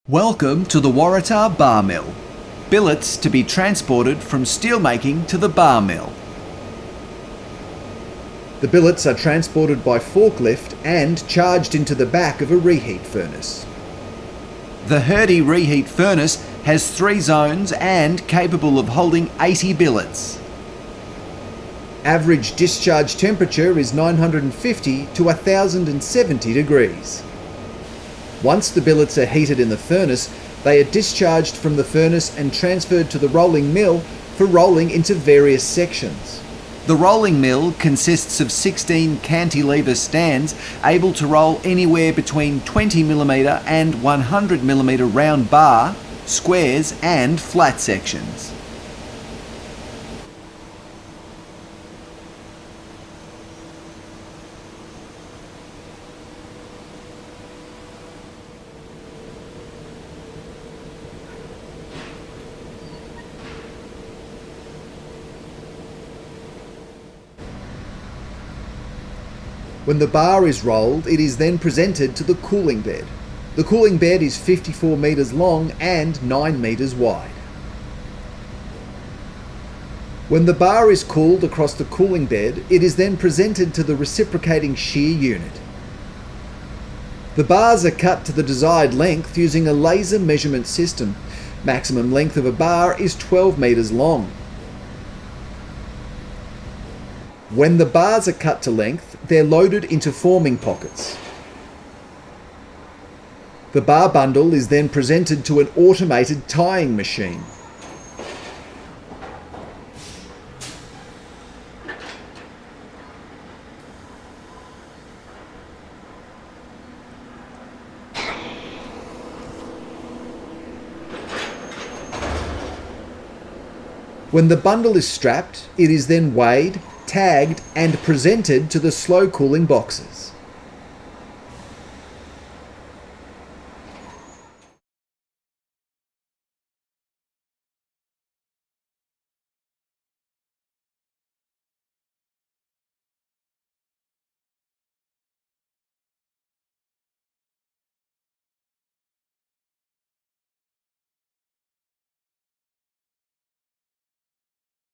Welcome to the Waratah bar mill. Billets to be transported from steelmaking to the bar mill. The billets are transported by forklift and charged into the back of a reheat furnace. The Hurdy reheat furnace has 3 zones and capable of holding 80 billets. Average discharge temperature is 950 to 1070 degrees. Once the billets are heated in the furnace, they are discharged from the furnace and transferred to the rolling mill for rolling into various sections. The rolling mill consists of 16 cantilever stands able to roll anywhere between 20mm and 100mm round bar, squares and flat sections. When the bar is rolled, it is then presented to the cooling bed. The cooling bed is 54 metres long and 9 metres wide. When the bar is cooled across the cooling bed, it is then presented to the reciprocating shear unit. The bars are cut to the desired length using a laser measurement system. Maximum length of a bar is 12 metres long. When the bars are cut to length, they're loaded into forming pockets. The bar bundle is then presented to an automated tying machine. When the bundle is strapped, it is then weighed, tagged and presented to the slow cooling boxes.